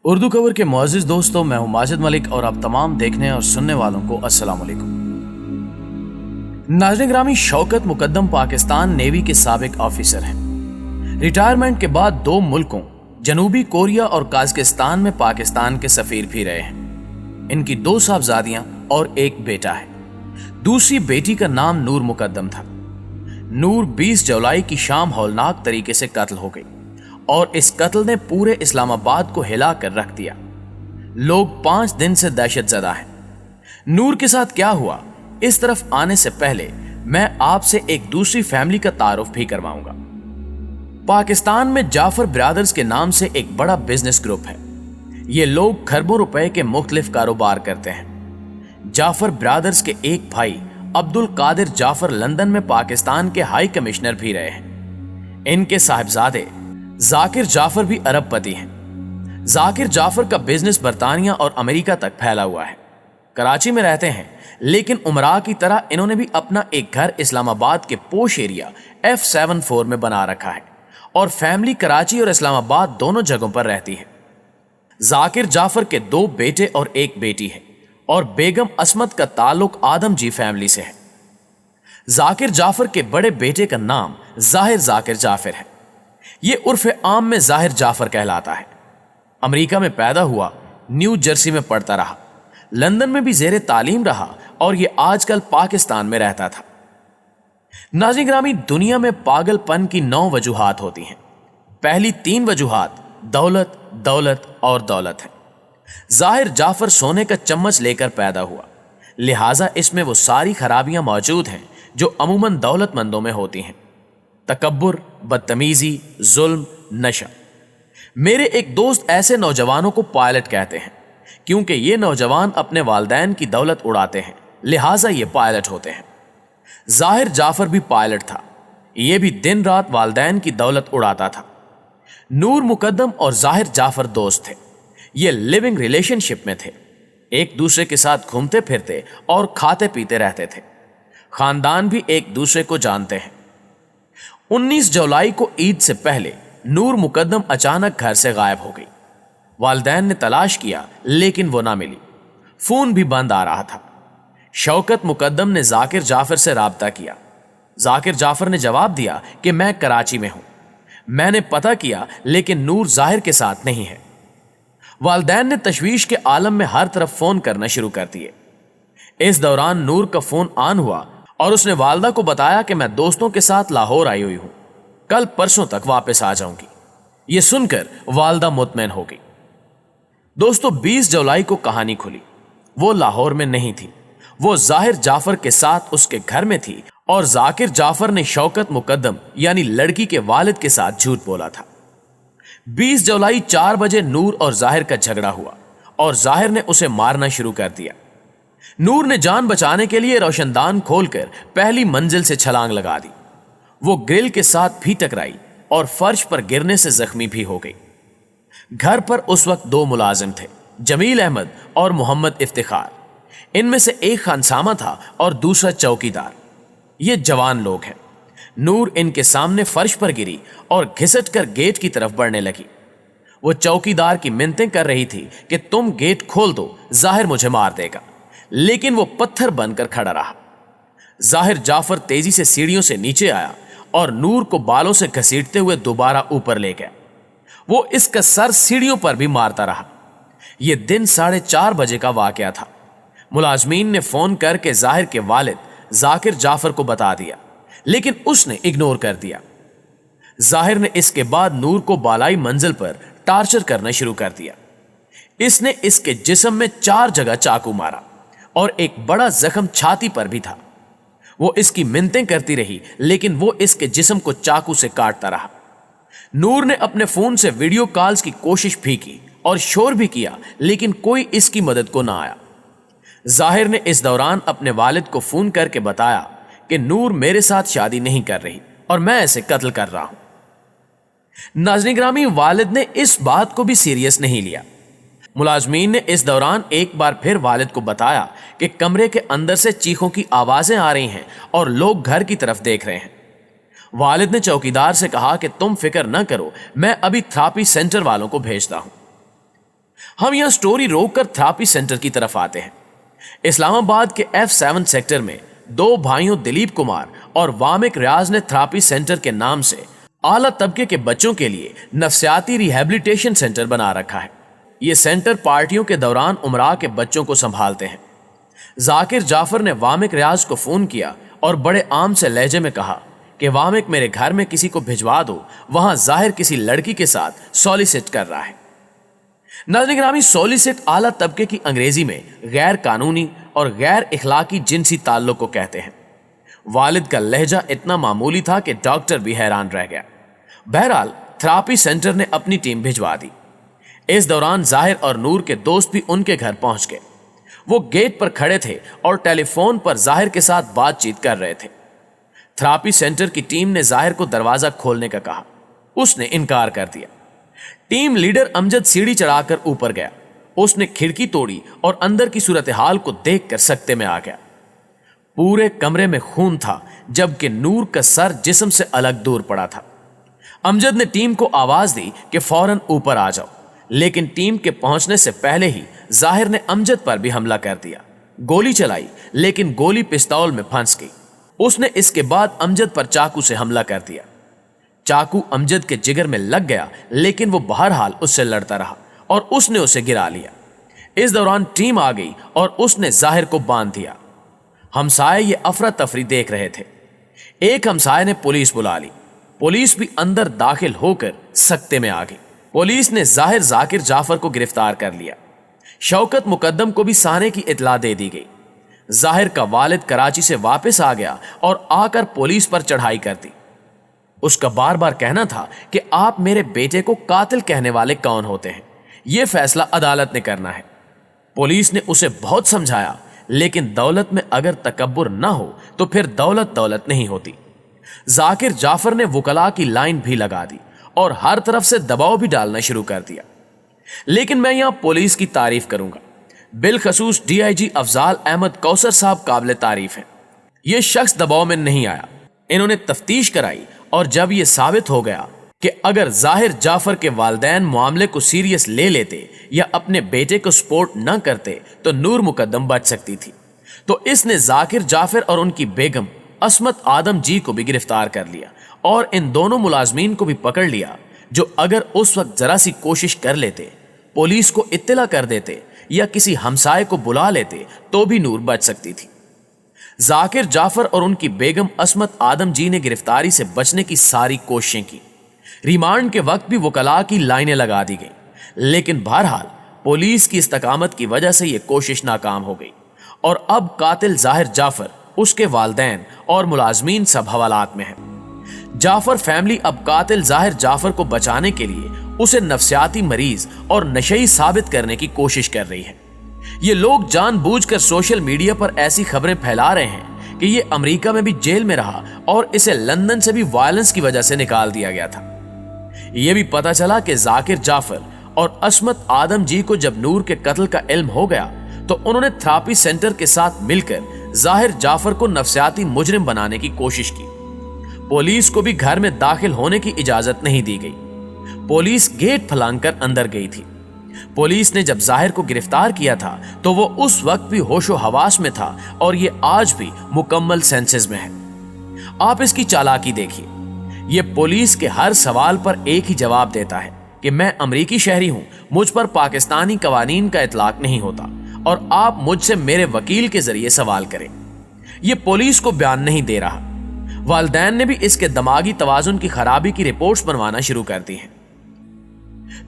Urdu cover के मुअज़्ज़िज़ दोस्तों, मैं हूं माजिद मलिक और आप तमाम देखने और सुनने वालों को अस्सलाम वालेकुम। नाज़रीन ग्रामी, शौकत मुकद्दम पाकिस्तान नेवी के साबिक ऑफिसर हैं। रिटायरमेंट के बाद 2 मुल्कों जनूबी कोरिया और काज़किस्तान में पाकिस्तान के सफीर भी रहे हैं। इनकी 2 साहबजादियां और 1 बेटा है। दूसरी बेटी का नाम नूर मुकद्दम था। नूर 20 जुलाई की शाम हौलनाक तरीके से कत्ल हो गई और इस कत्ल ने पूरे इस्लामाबाद को हिला कर रख दिया। लोग 5 दिन से दहशत ज़दा हैं। नूर के साथ क्या हुआ, इस तरफ आने से पहले मैं आपसे एक दूसरी फैमिली का तारुफ भी करवाऊंगा। पाकिस्तान में जाफर ब्रदर्स के नाम से एक बड़ा बिजनेस ग्रुप है। ये लोग खरबों रुपए के मुख्तलिफ कारोबार करते हैं। जाफर ब्रदर्स के एक भाई अब्दुल कादिर जाफर लंदन में पाकिस्तान के हाई कमिश्नर भी रहे हैं। इनके साहिबजादे जाकिर जाफर भी अरबपति हैं। जाकिर जाफर का बिजनेस बरतानिया और अमेरिका तक फैला हुआ है। कराची में रहते हैं, लेकिन उमरा की तरह इन्होंने भी अपना एक घर इस्लामाबाद के पोश एरिया F74 में बना रखा है और फैमिली कराची और इस्लामाबाद दोनों जगहों पर रहती है। जाकिर जाफर के 2 बेटे और 1 बेटी है और बेगम असमत का ताल्लुक आदम जी फैमिली से है। जाकिर जाफर के बड़े बेटे का नाम जाहिर जाकिर जाफर है। ये उर्फ आम में जाहिर जाफर कहलाता है। अमेरिका में पैदा हुआ, न्यू जर्सी में पढ़ता रहा, लंदन में भी ज़ेरे तालीम रहा और ये आजकल पाकिस्तान में रहता था। नाज़रीन ग्रामी, दुनिया में पागलपन की 9 वजूहात होती हैं। पहली 3 वजूहात दौलत, दौलत और दौलत है। जाहिर जाफर सोने का चम्मच लेकर पैदा हुआ, लिहाजा इसमें वो सारी खराबियां मौजूद हैं जो अमूमन दौलतमंदों में होती हैं। तकब्बुर, बदतमीजी, जुल्म, नशा। मेरे एक दोस्त ऐसे नौजवानों को पायलट कहते हैं क्योंकि ये नौजवान अपने वालिदैन की दौलत उड़ाते हैं, लिहाजा ये पायलट होते हैं। जाहिर जाफर भी पायलट था। ये भी दिन रात वालिदैन की दौलत उड़ाता था। नूर मुकद्दम और जाहिर जाफर दोस्त थे। ये लिविंग रिलेशनशिप में थे, एक दूसरे के साथ घूमते फिरते और खाते पीते रहते थे। खानदान भी एक दूसरे को जानते हैं। 19 जुलाई को ईद से पहले नूर मुकद्दम अचानक घर से गायब हो गई। वालिदैन ने तलाश किया लेकिन वो ना मिली। फोन भी बंद आ रहा था। शौकत मुकद्दम ने जाकिर जाफर से राब्ता किया। जाकिर जाफर ने जवाब दिया कि मैं कराची में हूं। मैंने पता किया लेकिन नूर जाहिर के साथ नहीं है। वालिदैन ने तशवीश के आलम में हर तरफ फोन करना शुरू कर दिए। इस दौरान नूर का फोन ऑन हुआ और उसने वालदा को बताया कि मैं दोस्तों के साथ लाहौर आई हुई हूं, कल परसों तक वापस आ जाऊंगी। यह सुनकर वालदा मुतमईन हो गई। दोस्तों, 20 जुलाई को कहानी खुली। वो लाहौर में नहीं थी, वो जाहिर जाफर के साथ उसके घर में थी और जाकिर जाफर ने शौकत मुकद्दम यानी लड़की के वालिद के साथ झूठ बोला था। 20 जुलाई 4 बजे नूर और जाहिर का झगड़ा हुआ और जाहिर ने उसे मारना शुरू कर दिया। नूर ने जान बचाने के लिए रोशनदान खोलकर पहली मंजिल से छलांग लगा दी। वो ग्रिल के साथ भी टकराई और फर्श पर गिरने से जख्मी भी हो गई। घर पर उस वक्त 2 मुलाजिम थे, जमील अहमद और मोहम्मद इफ्तिखार। इनमें से एक खानसामा था और दूसरा चौकीदार। ये जवान लोग हैं। नूर इनके सामने फर्श पर गिरी और घिसट कर गेट की तरफ बढ़ने लगी। वो चौकीदार की मिन्नतें कर रही थी कि तुम गेट खोल दो, जाहिर मुझे मार देगा, लेकिन वो पत्थर बनकर खड़ा रहा। जाहिर जाफर तेजी से सीढ़ियों से नीचे आया और नूर को बालों से घसीटते हुए दोबारा ऊपर ले गया। वो इसका सर सीढ़ियों पर भी मारता रहा। यह दिन 4:30 बजे का वाकया था। मुलाजमीन ने फोन करके जाहिर के वालिद जाकिर जाफर को बता दिया, लेकिन उसने इग्नोर कर दिया। जाहिर ने इसके बाद नूर को बालाई मंजिल पर टार्चर करना शुरू कर दिया। इसने इसके जिस्म में 4 जगह चाकू मारा और एक बड़ा जख्म छाती पर भी था। वो इसकी मिन्नतें करती रही, लेकिन वो इसके जिस्म को चाकू से काटता रहा। नूर ने अपने फोन से वीडियो कॉल्स की कोशिश भी की और शोर भी किया, लेकिन कोई इसकी मदद को ना आया। जाहिर ने इस दौरान अपने वालिद को फोन करके बताया कि नूर मेरे साथ शादी नहीं कर रही और मैं ऐसे कत्ल कर रहा हूं। नाज़रीन ग्रामी, वालिद ने इस बात को भी सीरियस नहीं लिया। मुलाजमीन ने इस दौरान एक बार फिर वालिद को बताया कि कमरे के अंदर से चीखों की आवाजें आ रही हैं और लोग घर की तरफ देख रहे हैं। वालिद ने चौकीदार से कहा कि तुम फिक्र न करो, मैं अभी थेरेपी सेंटर वालों को भेजता हूं। हम यहां स्टोरी रोक कर थेरेपी सेंटर की तरफ आते हैं। इस्लामाबाद के F7 सेक्टर में दो भाइयों दिलीप कुमार और वामिक रियाज ने थेरेपी सेंटर के नाम से आला तबके के बच्चों के लिए नफ्सियाती रिहैबिलिटेशन सेंटर बना रखा है। ये सेंटर पार्टियों के दौरान उमरा के बच्चों को संभालते हैं। जाकिर जाफर ने वामिक रियाज को फोन किया और बड़े आम से लहजे में कहा कि वामिक मेरे घर में किसी को भिजवा दो, वहां जाहिर किसी लड़की के साथ सॉलिसिट कर रहा है। नाज़रीन ग्रामी, सॉलिसिट आला तबके की अंग्रेजी में गैर कानूनी और गैर इखलाकी जिनसी ताल्लुक को कहते हैं। वालिद का लहजा इतना मामूली था कि डॉक्टर भी हैरान रह गया। बहरहाल थेरेपी सेंटर ने अपनी टीम भिजवा दी। इस दौरान जाहिर और नूर के दोस्त भी उनके घर पहुंच गए। वो गेट पर खड़े थे और टेलीफोन पर जाहिर के साथ बातचीत कर रहे थे। थेरेपी सेंटर की टीम ने जाहिर को दरवाजा खोलने का कहा, उसने इनकार कर दिया। टीम लीडर अमजद सीढ़ी चढ़ाकर ऊपर गया। उसने खिड़की तोड़ी और अंदर की सूरत हाल को देखकर सकते में आ गया। पूरे कमरे में खून था, जबकि नूर का सर जिस्म से अलग दूर पड़ा था। अमजद ने टीम को आवाज दी कि फौरन ऊपर आ जाओ, लेकिन टीम के पहुंचने से पहले ही जाहिर ने अमजद पर भी हमला कर दिया। गोली चलाई, लेकिन गोली पिस्तौल में फंस गई। उसने इसके बाद अमजद पर चाकू से हमला कर दिया। चाकू अमजद के जिगर में लग गया, लेकिन वो बहरहाल उससे लड़ता रहा और उसने उसे गिरा लिया। इस दौरान टीम आ गई और उसने जाहिर को बांध दिया। हमसाए ये अफरा तफरी देख रहे थे। एक हमसाए ने पुलिस बुला ली। पुलिस भी अंदर दाखिल होकर सकते में आ गई। पुलिस ने जाहिर जाकिर जाफर को गिरफ्तार कर लिया। शौकत मुकद्दम को भी साने की इतला दे दी गई। जाहिर का वालिद कराची से वापस आ गया और आकर पुलिस पर चढ़ाई कर दी। उसका बार बार कहना था कि आप मेरे बेटे को कातिल कहने वाले कौन होते हैं, यह फैसला अदालत ने करना है। पुलिस ने उसे बहुत समझाया, लेकिन दौलत में अगर तकब्बुर ना हो तो फिर दौलत दौलत नहीं होती। जाकिर जाफर ने वकला की लाइन भी लगा दी और हर तरफ से दबाव भी डालना शुरू कर दिया। लेकिन मैं यहां पुलिस की तारीफ करूंगा। बिलखसूस DIG अफजाल अहमद कौसर साहब काबिल तारीफ हैं। यह शख्स दबाव में नहीं आया। इन्होंने तफ्तीश कराई और जब यह साबित हो गया कि अगर जाहिर जाफर के वालिदैन मामले को सीरियस ले लेते या अपने बेटे को सपोर्ट न करते तो नूर मुकद्दम बच सकती थी, तो इसने जाकिर जाफर और उनकी बेगम असमत आदम जी को भी गिरफ्तार कर लिया और इन दोनों मुलाजमीन को भी पकड़ लिया, जो अगर उस वक्त जरा सी कोशिश कर लेते, पुलिस को इत्तला कर देते या किसी हमसाए को बुला लेते तो भी नूर बच सकती थी। जाकिर जाफर और उनकी बेगम असमत आदम जी ने गिरफ्तारी से बचने की सारी कोशिशें की। रिमांड के वक्त भी वकला की लाइनें लगा दी गई, लेकिन बहरहाल पुलिस की इस्तकामत की वजह से यह कोशिश नाकाम हो गई और अब कातिल जाहिर जाफर, उसके वालिदैन और मुलाजमीन सब हवालात में है। जाफर फैमिली अब कातिल जाहिर जाफर को बचाने के लिए उसे नफ्सियाती मरीज और नशई साबित करने की कोशिश कर रही है। ये लोग जानबूझकर सोशल मीडिया पर ऐसी खबरें फैला रहे हैं कि ये अमेरिका में भी जेल में रहा और इसे लंदन से भी वायलेंस की वजह से निकाल दिया गया था। यह भी पता चला कि जाकिर जाफर और असमत आदम जी को जब नूर के कत्ल का इल्म हो गया तो उन्होंने थेरेपी सेंटर के साथ मिलकर जाहिर जाफर को नफ्सियाती मुजरिम बनाने की कोशिश की। पुलिस को भी घर में दाखिल होने की इजाजत नहीं दी गई। पुलिस गेट फलांकर अंदर गई थी। पुलिस ने जब जाहिर को गिरफ्तार किया था तो वो उस वक्त भी होशो हवास में था और ये आज भी मुकम्मल सेंसेस में है। आप इसकी चालाकी देखिए। ये पुलिस के हर सवाल पर एक ही जवाब देता है कि मैं अमरीकी शहरी हूं, मुझ पर पाकिस्तानी कवानीन का इतलाक नहीं होता और आप मुझसे मेरे वकील के जरिए सवाल करें। यह पुलिस को बयान नहीं दे रहा। वालिदैन ने भी इसके दिमागी तवाजुन की खराबी की रिपोर्ट्स बनवाना शुरू कर दी हैं।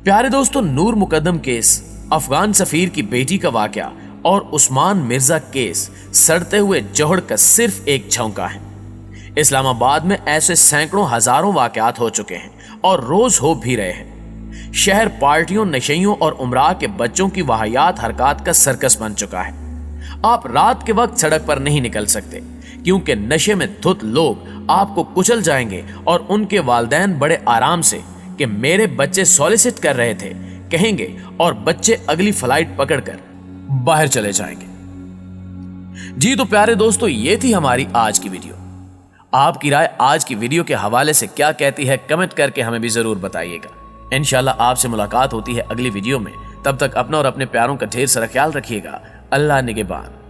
प्यारे दोस्तों, नूर मुकद्दम केस, अफगान सफीर की बेटी का वाकया और उस्मान मिर्जा केस सड़ते हुए जौहर का सिर्फ एक झोंका है। इस्लामाबाद में ऐसे सैकड़ों हजारों वाकयात हो चुके हैं और रोज हो भी रहे हैं। शहर पार्टियों, नशइयों और उमरा के बच्चों की वाहियात हरकत का सर्कस बन चुका है। आप रात के वक्त सड़क पर नहीं निकल सकते क्योंकि नशे में धुत लोग आपको कुचल जाएंगे और उनके वालिदैन बड़े आराम से कि मेरे बच्चे सॉलिसिट कर रहे थे कहेंगे और बच्चे अगली फ्लाइट पकड़कर बाहर चले जाएंगे। जी तो प्यारे दोस्तों, ये थी हमारी आज की वीडियो। आपकी राय आज की वीडियो के हवाले से क्या कहती है, कमेंट करके हमें भी जरूर बताइएगा। इंशाल्लाह आपसे मुलाकात होती है अगली वीडियो में। तब तक अपना और अपने प्यारों का ढेर सारा ख्याल रखिएगा। अल्लाह निगहबान।